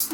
Yeah,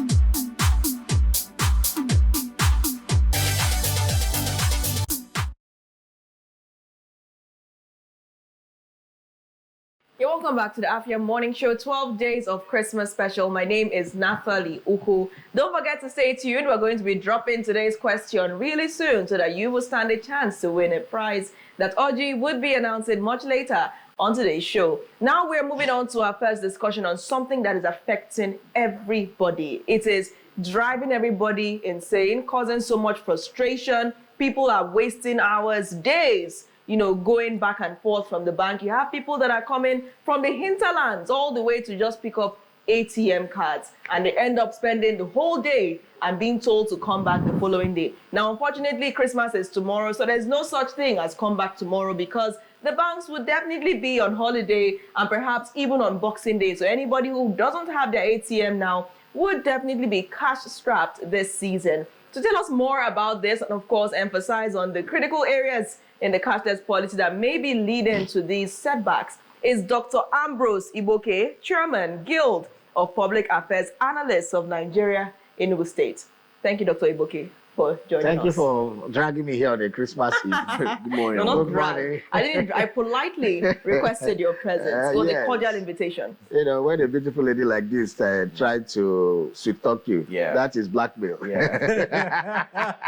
welcome back to the Afia Morning Show, 12 Days of Christmas Special. My name is Nathali Uku. Don't forget to stay tuned. We're going to be dropping today's question really soon so that you will stand a chance to win a prize that Audrey would be announcing much later on today's show. Now we're moving on to our first discussion on something that is affecting everybody. It is driving everybody insane, causing so much frustration. People are wasting hours, days, going back and forth from the bank. You have people that are coming from the hinterlands all the way to just pick up ATM cards, and they end up spending the whole day and being told to come back the following day. Now, unfortunately, Christmas is tomorrow, so there's no such thing as come back tomorrow because the banks would definitely be on holiday and perhaps even on Boxing Day. So anybody who doesn't have their ATM now would definitely be cash strapped this season. To tell us more about this and, of course, emphasize on the critical areas in the cashless policy that may be leading to these setbacks is Dr. Ambrose Iboke, Chairman, Guild of Public Affairs Analysts of Nigeria, Enugu State. Thank you, Dr. Iboke, for joining us. Thank you for dragging me here on a Christmas Eve. Good morning. No, not drag. I politely requested your presence. It was a cordial invitation. When a beautiful lady like this tried to sweet talk you, that is blackmail. Yeah.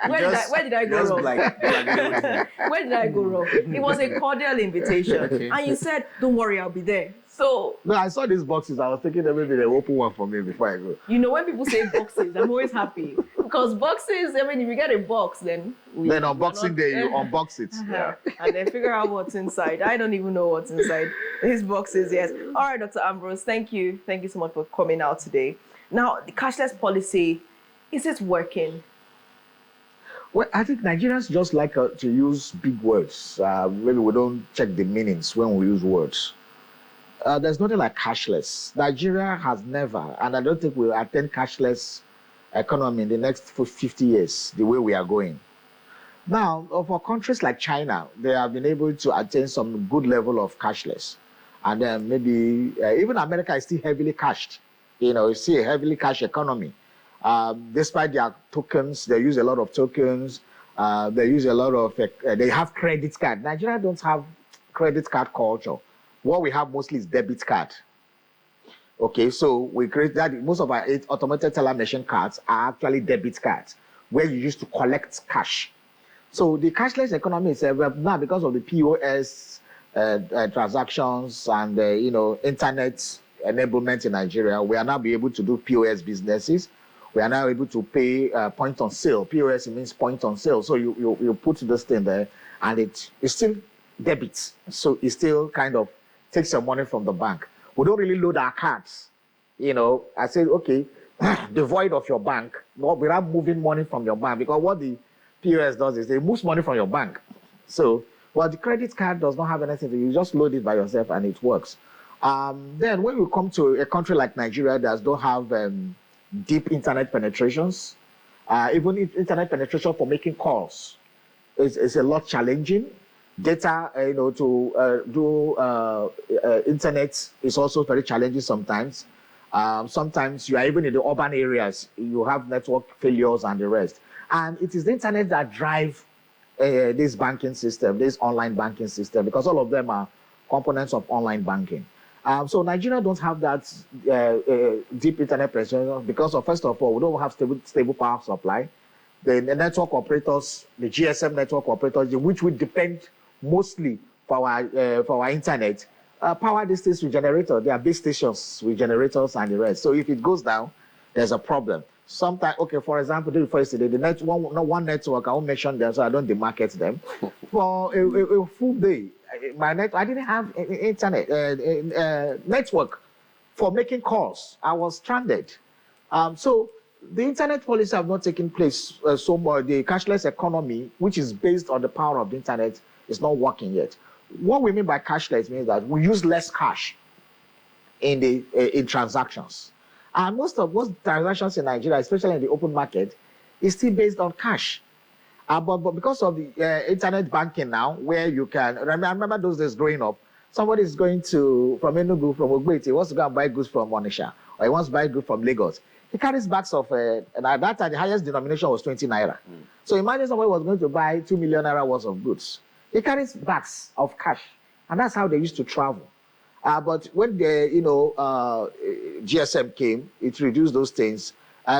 Where did I go wrong? Where did I go wrong? It was a cordial invitation. Okay. And you said, don't worry, I'll be there. So no, I saw these boxes. I was thinking that maybe they open one for me before I go. When people say boxes, I'm always happy. Because boxes, if you get a box, then on Boxing Day, you unbox it. Yeah. And then figure out what's inside. I don't even know what's inside these boxes, yes. All right, Dr. Ambrose, thank you. Thank you so much for coming out today. Now, the cashless policy, is it working? Well, I think Nigerians just like to use big words. Maybe we don't check the meanings when we use words. There's nothing like cashless. Nigeria has never, and I don't think we'll attain cashless economy in the next 50 years, the way we are going. Now, for countries like China, they have been able to attain some good level of cashless. And then maybe even America is still heavily cashed. You see a heavily cash economy. Despite their tokens, they use a lot of tokens. They use a lot of, they have credit card. Nigeria don't have credit card culture. What we have mostly is debit card. Okay, so we create that. Most of our automated teller machine cards are actually debit cards, where you used to collect cash. So the cashless economy is now, because of the POS transactions and internet enablement in Nigeria, we are now be able to do POS businesses. We are now able to pay point on sale. POS means point on sale. So you put this thing there, and it's still debit. So it still kind of takes some money from the bank. We don't really load our cards. I said, okay, devoid of your bank, without moving money from your bank, because what the POS does is it moves money from your bank. So, the credit card does not have anything. You just load it by yourself and it works. Then when we come to a country like Nigeria that don't have deep internet penetrations, even internet penetration for making calls is a lot challenging. Data, to do internet is also very challenging sometimes. Sometimes you are even in the urban areas, you have network failures and the rest. And it is the internet that drive this banking system, this online banking system, because all of them are components of online banking. So Nigeria don't have that deep internet penetration because of, first of all, we don't have stable power supply. The network operators, the GSM network operators, which we depend mostly for our internet, power these things with generators. They are base stations with generators and the rest. So if it goes down, there's a problem. Sometimes, okay, for example, yesterday, one network, I won't mention them so I don't demarket them. For a full day, I didn't have internet network for making calls. I was stranded. So the internet policy have not taken place so much. The cashless economy, which is based on the power of the internet, is not working yet. What we mean by cashless means that we use less cash in transactions. And most transactions in Nigeria, especially in the open market, is still based on cash. But because of the internet banking now, where you can, I remember those days growing up, somebody is going from Enugu, from Ogbete, he wants to go and buy goods from Onitsha, or he wants to buy goods from Lagos. He carries bags of, and at that time, the highest denomination was 20 naira. So imagine somebody was going to buy 2 million naira worth of goods. He carries bags of cash, and that's how they used to travel. But when the GSM came, it reduced those things.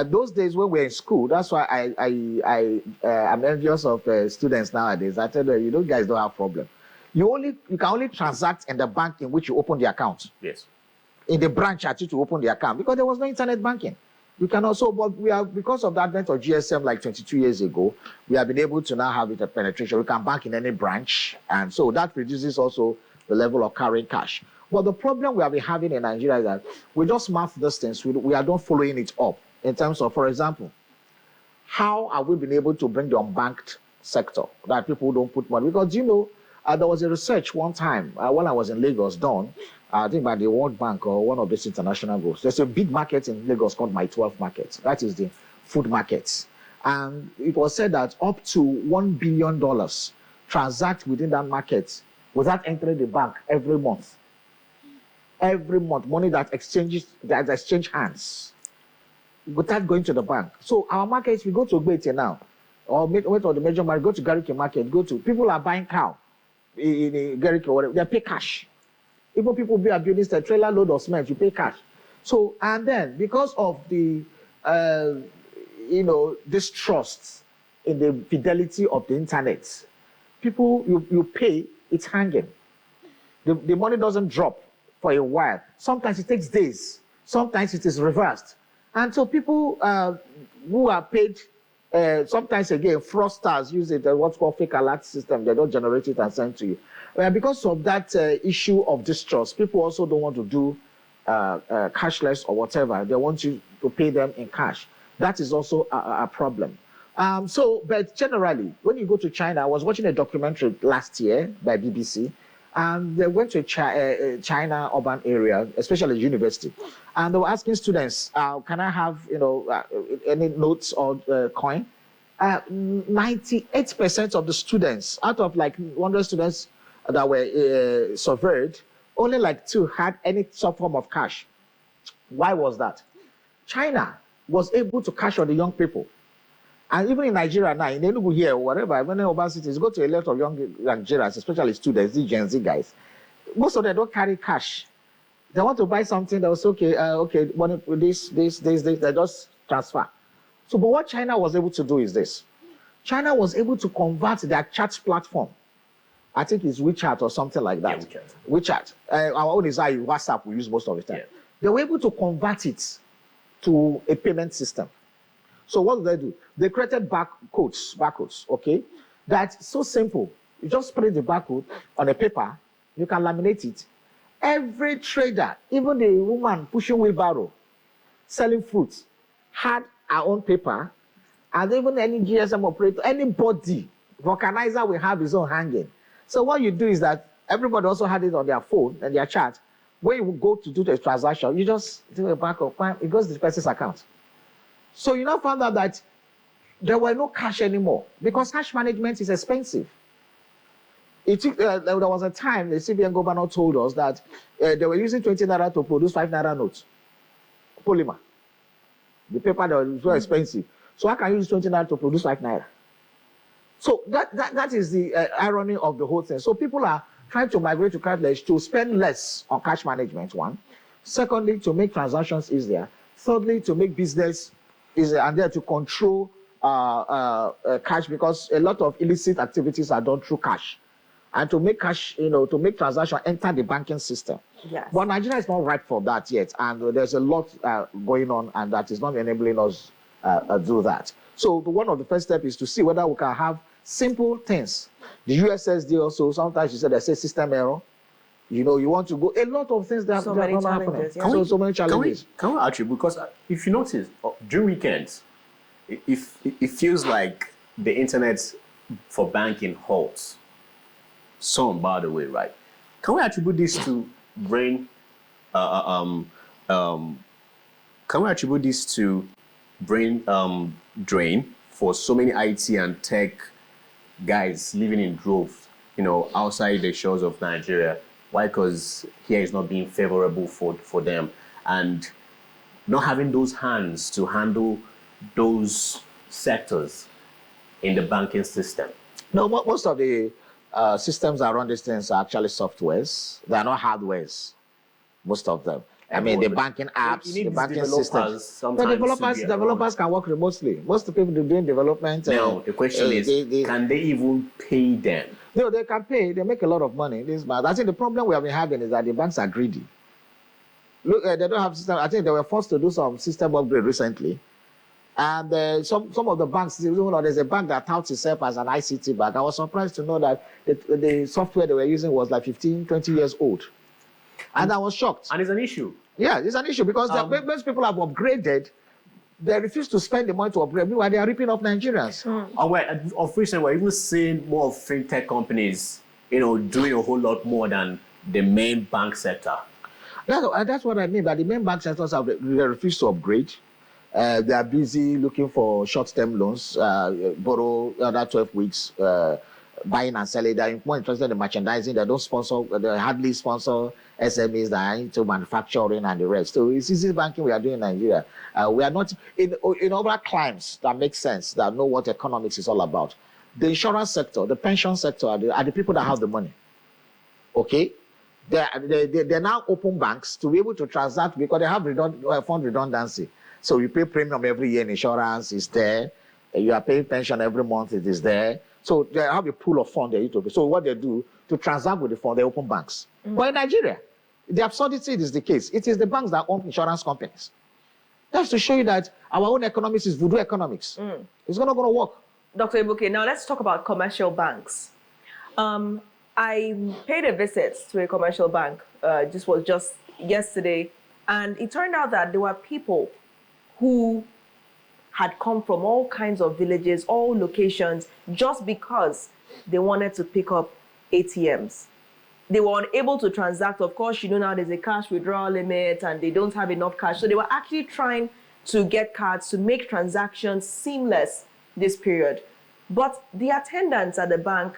Those days when we were in school, that's why I'm envious of students nowadays. I tell them, you guys don't have problem. You can only transact in the bank in which you open the account. Yes. In the branch at you to open the account, because there was no internet banking. You can also, but we are, because of the advent of GSM like 22 years ago, we have been able to now have it a penetration. We can bank in any branch, and so that reduces also the level of carrying cash. But the problem we have been having in Nigeria is that we just mark this things. We are not following it up in terms of, for example, how have we been able to bring the unbanked sector that people don't put money? Because there was a research one time when I was in Lagos done, I think by the World Bank or one of these international groups. There's a big market in Lagos called My 12 Market. That is the food market. And it was said that up to $1 billion transact within that market without entering the bank every month. Every month, money that exchange hands without going to the bank. So our markets, we go to Ogbete now, or wait on the major market, go to Gariki market, people are buying cow in Gariki or whatever, they pay cash. Even people are building a trailer load of cement, you pay cash. So, and then because of the, distrust in the fidelity of the internet, people, you pay, it's hanging. The money doesn't drop for a while. Sometimes it takes days. Sometimes it is reversed. And so people who are paid, sometimes again, fraudsters use it, what's called fake alert system. They don't generate it and send to you. Because of that issue of distrust, people also don't want to do cashless or whatever. They want you to pay them in cash. That is also a problem. But generally, when you go to China, I was watching a documentary last year by BBC, and they went to China urban area, especially university, and they were asking students, can I have any notes or coin? 98% of the students, out of like 100 students that were surveyed, only like 2 had any sort form of cash. Why was that? China was able to cash on the young people. And even in Nigeria now, in Enugu here or whatever, when in urban cities, go to a lot of young Nigerians, especially students, these Gen Z guys, most of them don't carry cash. They want to buy something that was okay, money with this, they just transfer. So, but what China was able to do is this. China was able to convert their chat platform. I think it's WeChat or something like that. Yeah, WeChat. Our own is WhatsApp, we use most of the time. Yeah. They were able to convert it to a payment system. So what did they do? They created barcodes, okay? That's so simple. You just print the barcode on a paper, you can laminate it. Every trader, even the woman pushing wheelbarrow, selling fruits, had her own paper, and even any GSM operator, anybody, vulcanizer will have his own hanging. So what you do is that everybody also had it on their phone and their chat. When you go to do the transaction, you just do a barcode, it goes to the person's account. So you now found out that there were no cash anymore because cash management is expensive. There was a time the CBN governor told us that they were using 20 naira to produce 5 naira notes. Polymer. The paper that was so expensive. So how can you use 20 naira to produce 5 naira? So that is the irony of the whole thing. So people are trying to migrate to cashless to spend less on cash management, one. Secondly, to make transactions easier. Thirdly, to make business easier, and then to control cash, because a lot of illicit activities are done through cash. And to make cash, to make transactions enter the banking system. Yes. But Nigeria is not ripe for that yet. And there's a lot going on, and that is not enabling us do that. So one of the first steps is to see whether we can have simple things. The USSD also, sometimes you said they say system error. You want to go, a lot of things that are not happening. Yeah. So many challenges. Can we actually, because if you notice, during weekends, it feels like the internet for banking halts. Some, by the way, right? Can we attribute this to brain? Can we attribute this to brain drain for so many IT and tech guys living in droves, outside the shores of Nigeria? Why? Because here is not being favorable for them. And not having those hands to handle those sectors in the banking system? No, most of the systems that run these things are actually softwares. They are not hardwares, most of them. I mean, the banking apps, you need the these banking developers systems. The sometimes to be developers can work remotely. Most of the people doing development. Now, the question is, can they even pay them? No, they can pay. They make a lot of money. I think the problem we have been having is that the banks are greedy. Look, they don't have system. I think they were forced to do some system upgrade recently. And some of the banks, you know, there's a bank that touts itself as an ICT bank. I was surprised to know that the software they were using was like 15, 20 years old. And I was shocked. And it's an issue. Yeah, it's an issue because most people have upgraded. They refuse to spend the money to upgrade. Meanwhile, they are ripping off Nigerians. Of recent, we're even seeing more of fintech companies, you know, doing a whole lot more than the main bank sector. That's what I mean. But the main bank sectors they refuse to upgrade. They are busy looking for short-term loans, borrow another 12 weeks, buying and selling. They're more interested in merchandising. They don't sponsor. They hardly sponsor SMEs that are into manufacturing and the rest. So it's easy banking we are doing in Nigeria. We are not in other climes that make sense, that know what economics is all about. The insurance sector, the pension sector are the people that have the money. Okay? They now open banks to be able to transact because they have fund redundancy. So you pay premium every year in insurance, it's there. You are paying pension every month, it is there. So they have a pool of funds there. So what they do to transact with the fund, they open banks. But in Nigeria, the absurdity is the case. It is the banks that own insurance companies. That's to show you that our own economics is voodoo economics. It's not going to work. Dr. Ibuke, now let's talk about commercial banks. I paid a visit to a commercial bank. This was just yesterday. And it turned out that there were people who had come from all kinds of villages, all locations, just because they wanted to pick up ATMs. They were unable to transact. Of course, you know now there's a cash withdrawal limit and they don't have enough cash. So they were actually trying to get cards to make transactions seamless this period. But the attendants at the bank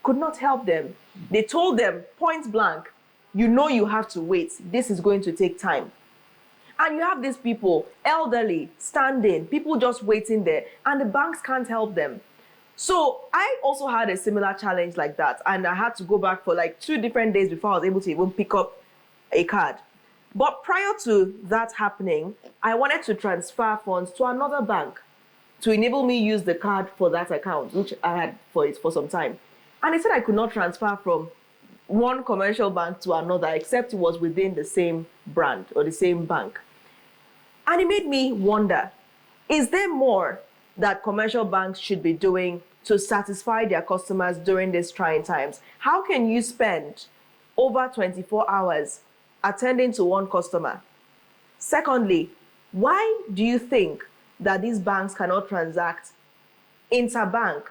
could not help them. They told them point blank, you know you have to wait. This is going to take time. And you have these people, elderly, standing, people just waiting there, and the banks can't help them. So I also had a similar challenge like that, and I had to go back for like 2 different days before I was able to even pick up a card. But prior to that happening, I wanted to transfer funds to another bank to enable me use the card for that account, which I had for it for some time. And they said I could not transfer from one commercial bank to another, except it was within the same brand or the same bank. And it made me wonder, is there more that commercial banks should be doing to satisfy their customers during these trying times? How can you spend over 24 hours attending to one customer? Secondly, why do you think that these banks cannot transact interbank?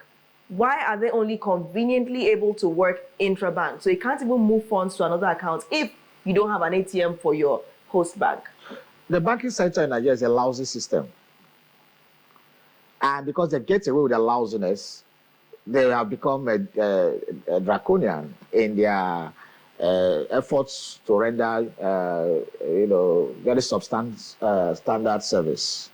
Why are they only conveniently able to work intrabank? So you can't even move funds to another account if you don't have an ATM for your host bank. The banking sector in Nigeria is a lousy system. And because they get away with their lousiness, they have become a draconian in their efforts to render, very standard service.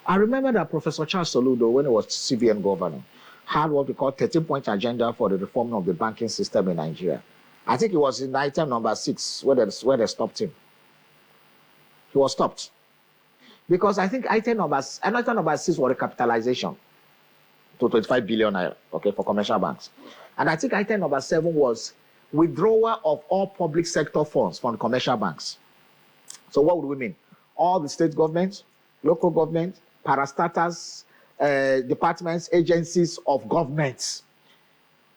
I remember that Professor Charles Soludo, when he was CBN governor, had what we call 13-point agenda for the reform of the banking system in Nigeria. I think it was in item number 6 where they stopped him. He was stopped. Because I think item number 6 was recapitalization to 25 billion naira, okay, for commercial banks. And I think item number 7 was withdrawal of all public sector funds from the commercial banks. So what would we mean? All the state governments, local government, parastatals, departments, agencies of governments.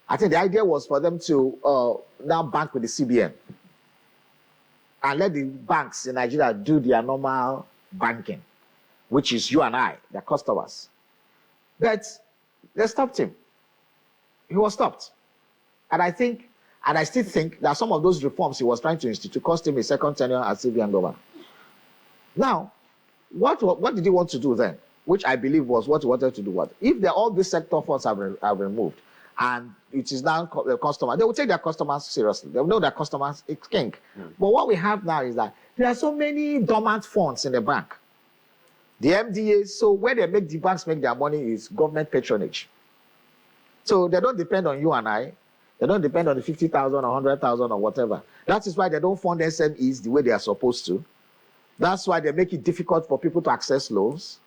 I think the idea was for them to now bank with the CBN and let the banks in Nigeria do their normal banking, which is you and I, their customers. But they stopped him. He was stopped. And I still think that some of those reforms he was trying to institute cost him a second tenure as CBN governor. Now, what did he want to do then? Which I believe was what he wanted to do. What if all these sector funds have removed, and it is now the customer? They will take their customers seriously. They will know their customers is king. But what we have now is that there are so many dormant funds in the bank. The MDA, so where they make the banks make their money is government patronage. So they don't depend on you and I. They don't depend on the 50,000 or 100,000 or whatever. That is why they don't fund SMEs the way they are supposed to. That's why they make it difficult for people to access loans.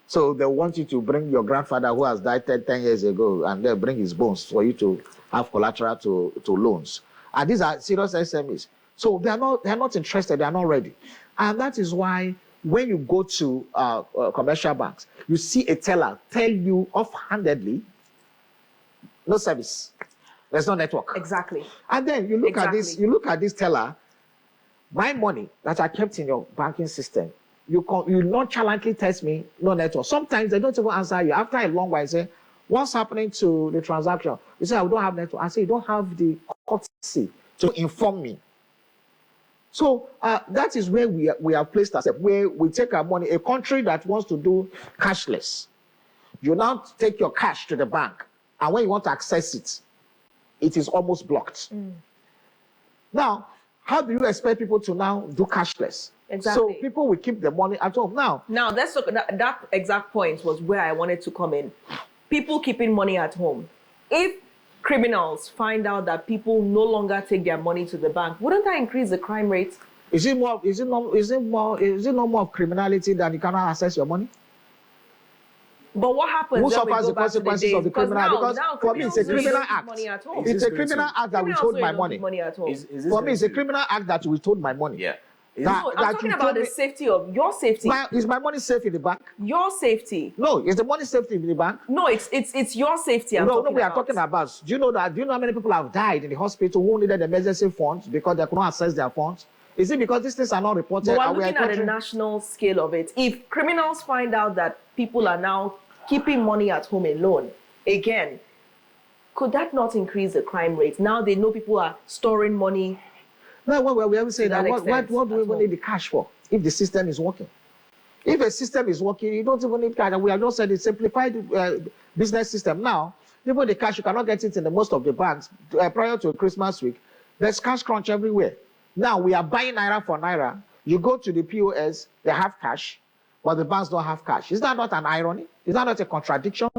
So they want you to bring your grandfather who has died 10 years ago, and they'll bring his bones for you to have collateral to loans. And these are serious SMEs. So they're not interested, they're not ready. And that is why when you go to commercial banks, you see a teller tell you offhandedly, no service. There's no network. Exactly. And then you look at this teller, my money that I kept in your banking system, you nonchalantly test me, no network. Sometimes they don't even answer you. After a long while, I say, what's happening to the transaction? You say, I don't have network. I say, you don't have the courtesy to inform me. So that is where we have placed ourselves, where we take our money. A country that wants to do cashless, you now take your cash to the bank, and when you want to access it, it is almost blocked. Now, how do you expect people to now do cashless? Exactly. So people will keep the money at home. Now let's look at that exact point was where I wanted to come in. People keeping money at home. If criminals find out that people no longer take their money to the bank, wouldn't that increase the crime rate? Is it no more of criminality than you cannot access your money? But what happens? Who when we suffers go the back to consequences of the criminal? Because for me, it's a criminal act. It's a criminal act that withhold my money. For me, it's a criminal act that withhold my money. Yeah. I'm talking about the safety of your safety. Is my money safe in the bank? Your safety. No, is the money safe in the bank? No, it's your safety. No, we are talking about. Do you know how many people have died in the hospital who needed emergency funds because they could not access their funds? Is it because these things are not reported? But we're looking at the national scale of it. If criminals find out that people are now keeping money at home alone, again, could that not increase the crime rate? Now they know people are storing money. No, we always say that. What do we even need the cash for if the system is working? If a system is working, you don't even need cash. We have just said it's simplified business system. Now, even the cash, you cannot get it in the most of the banks. Prior to Christmas week, there's cash crunch everywhere. Now, we are buying naira for naira. You go to the POS, they have cash, but the banks don't have cash. Is that not an irony? Is that not a contradiction?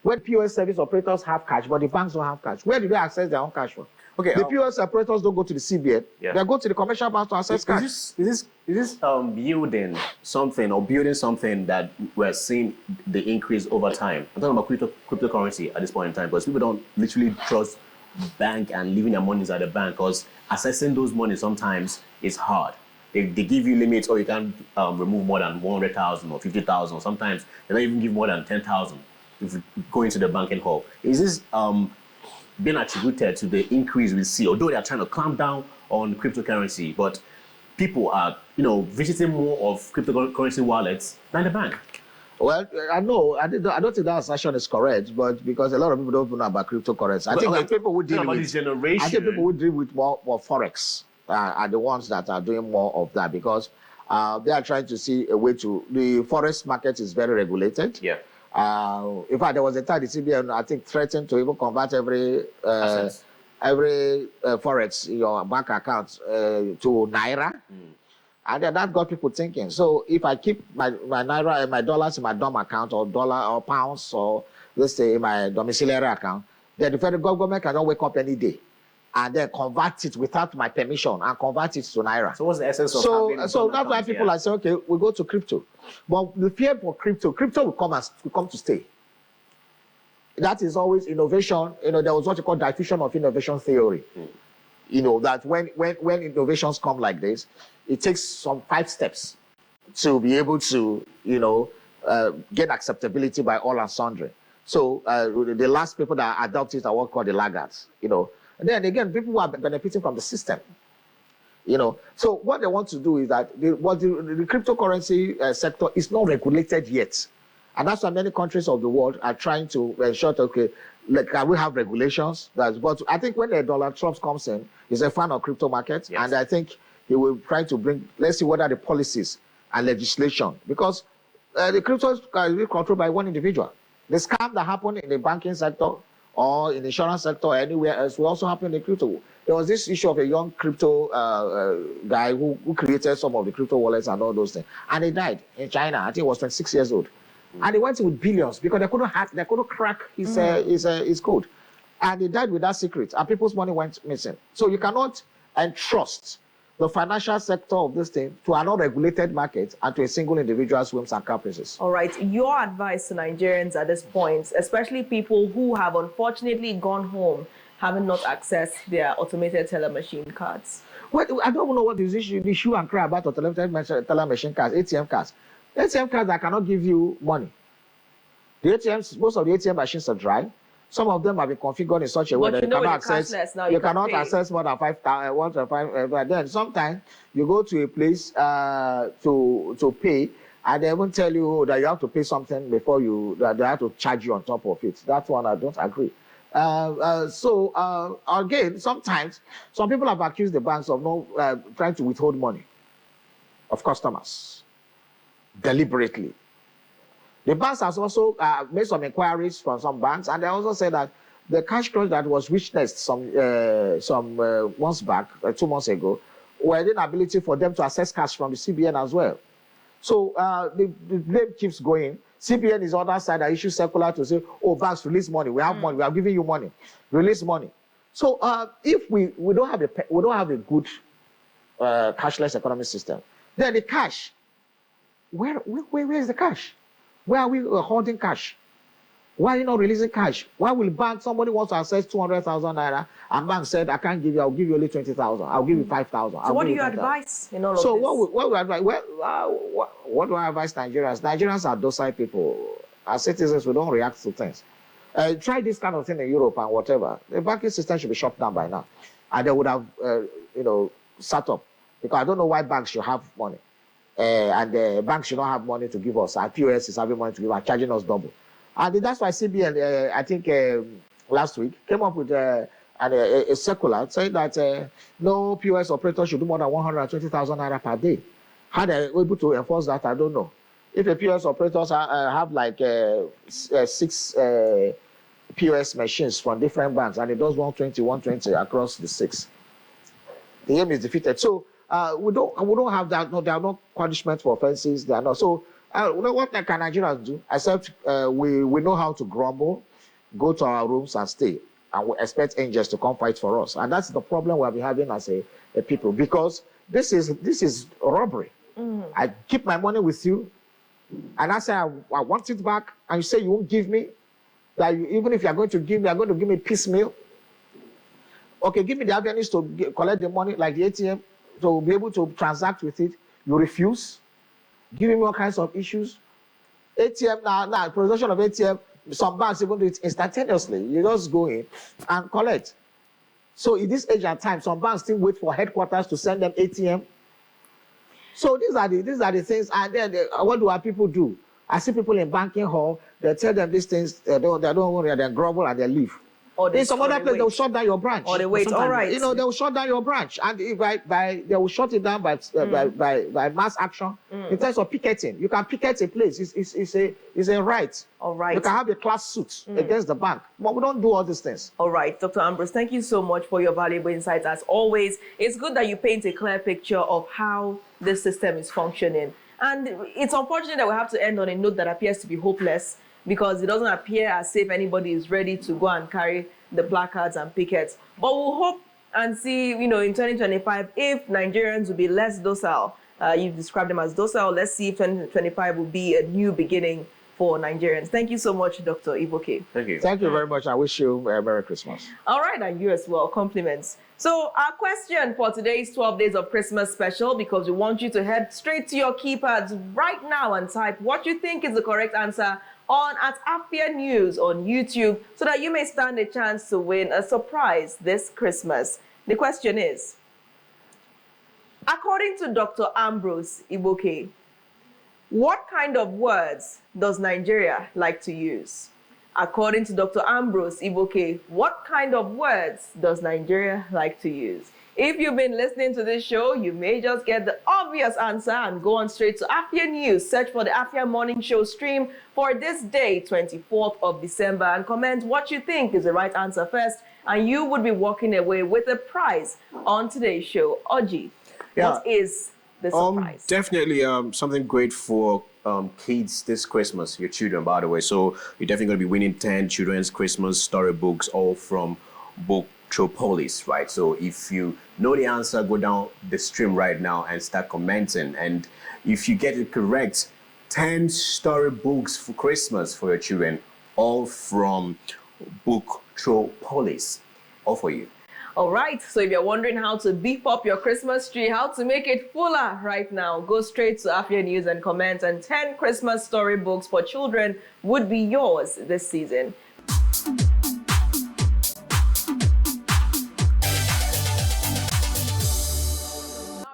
When POS service operators have cash, but the banks don't have cash, where do they access their own cash from? Okay, the POS operators don't go to the CBN. Yeah. They go to the commercial banks to access cash. Is this building something that we're seeing the increase over time? I'm talking about cryptocurrency at this point in time, because people don't literally trust bank and leaving their monies at the bank, because accessing those monies sometimes is hard. They give you limits, or you can remove more than 100,000 or 50,000, or sometimes they don't even give more than 10,000 if you go into the banking hall. Is this being attributed to the increase we see, although they are trying to clamp down on cryptocurrency, but people are, visiting more of cryptocurrency wallets than the bank? Well, I know, I don't think that assertion is correct, but because a lot of people don't know about cryptocurrency. I think people who deal with more Forex are the ones that are doing more of that, because they are trying to see a way to, the Forex market is very regulated. Yeah. In fact, there was a time the CBN, I think, threatened to even convert every Forex in your bank account to Naira. And then that got people thinking. So if I keep my Naira and my dollars in my DOM account, or dollar or pounds, or let's say in my domiciliary account, then the federal government cannot wake up any day and then convert it without my permission and convert it to Naira. So what's the essence of having So that's why people are saying, okay, we go to crypto. But the fear for crypto will come to stay. That is always innovation. There was what you call diffusion of innovation theory. That when innovations come like this, it takes some 5 steps to be able to, get acceptability by all and sundry. So the last people that adopt it are what called the laggards, And then again, people who are benefiting from the system, So what they want to do is that the cryptocurrency sector is not regulated yet. And that's why many countries of the world are trying to ensure that, okay, can we have regulations? But I think when Donald Trump comes in, he's a fan of crypto markets. Yes. And I think he will try to bring, let's see what are the policies and legislation. Because the crypto is controlled by one individual. The scam that happened in the banking sector or in the insurance sector or anywhere else, will also happen in the crypto. There was this issue of a young crypto guy who created some of the crypto wallets and all those things. And he died in China. I think he was 26 years old. And he went in with billions because they couldn't crack his code. And he died with that secret. And people's money went missing. So you cannot entrust the financial sector of this thing to an unregulated market and to a single individual's whims and caprices. All right. Your advice to Nigerians at this point, especially people who have unfortunately gone home, having not accessed their automated teller machine cards. Well, I don't know what the issue and cry about automated teller machine cards, ATM cards. ATM cards that cannot give you money. The ATMs, most of the ATM machines are dry. Some of them have been configured in such a way that you cannot access. Now you cannot access more than 5,000. But then sometimes you go to a place to pay, and they won't tell you that you have to pay something before that they have to charge you on top of it. That one I don't agree. Again, sometimes some people have accused the banks of trying to withhold money of customers deliberately. The banks has also made some inquiries from some banks, and they also said that the cash crunch that was witnessed some months back, 2 months ago, were the inability for them to access cash from the CBN as well. So the blame keeps going. CBN is on the other side that issue circular to say, oh, banks, release money. We have money. We are giving you money. Release money. So if we don't have a good cashless economic system, then the cash, where is the cash? Where are we holding cash? Why are you not releasing cash? Why will somebody wants to access 200,000 naira, and bank said, I can't give you, I'll give you only 20,000. I'll give you 5,000. So what do you advise in all of this? So what we advise? What do I advise Nigerians? Nigerians are docile people. As citizens, we don't react to things. Try this kind of thing in Europe and whatever. The banking system should be shut down by now. And they would have, set up. Because I don't know why banks should have money. And the banks should not have money to give us. Our POS is having money to give us, charging us double. And that's why CBN, I think last week, came up with a circular saying that no POS operator should do more than 120,000 naira per day. How they're able to enforce that, I don't know. If the POS operators have like 6 POS machines from different banks, and it does 120 across the 6, the aim is defeated. So we don't have that. No, there are no punishment for offenses. There are not. So what can Nigerians do? Except we know how to grumble, go to our rooms and stay, and we expect angels to come fight for us. And that's the problem we'll be having as a people, because this is robbery. I keep my money with you, and I say I want it back, and you say you won't give me. That even if you're going to give me, you're going to give me piecemeal. Okay, give me the avenues to collect the money, like the ATM, to be able to transact with it. You refuse. Giving me all kinds of issues. ATM, now, possession of ATM, some banks even do it instantaneously. You just go in and collect. So in this age and time, some banks still wait for headquarters to send them ATM. So these are the things, and then what do our people do? I see people in banking hall, they tell them these things, they don't worry, they grovel and they leave. Or in some other place, they'll shut down your branch. Or they wait, all right. They'll shut down your branch. And they will shut it down by mass action. In terms of picketing, you can picket a place. It's a right. All right. You can have a class suit against the bank. But we don't do all these things. All right, Dr. Ambrose, thank you so much for your valuable insights. As always, it's good that you paint a clear picture of how this system is functioning. And it's unfortunate that we have to end on a note that appears to be hopeless, because it doesn't appear as if anybody is ready to go and carry the placards and pickets. But we'll hope and see, in 2025, if Nigerians will be less docile. You've described them as docile. Let's see if 2025 will be a new beginning for Nigerians. Thank you so much, Dr. Iboke. Thank you. Thank you very much. I wish you a Merry Christmas. All right, and you as well. Compliments. So our question for today's 12 Days of Christmas special, because we want you to head straight to your keypads right now and type what you think is the correct answer on @Afia News on YouTube, so that you may stand a chance to win a surprise this Christmas. The question is, according to Dr. Ambrose Iboke, what kind of words does Nigeria like to use? According to Dr. Ambrose Iboke, what kind of words does Nigeria like to use? If you've been listening to this show, you may just get the obvious answer and go on straight to Afia News. Search for the Afia Morning Show stream for this day, 24th of December, and comment what you think is the right answer first, and you would be walking away with a prize on today's show. Oji, what is the surprise? Definitely something great for kids this Christmas, your children, by the way. So you're definitely going to be winning 10 children's Christmas storybooks, all from Booktropolis, right? So if you know the answer, go down the stream right now and start commenting. And if you get it correct, 10 storybooks for Christmas for your children, all from Booktropolis, all for you. All right, so if you're wondering how to beef up your Christmas tree, how to make it fuller right now, go straight to Afia News and comment, and 10 Christmas storybooks for children would be yours this season.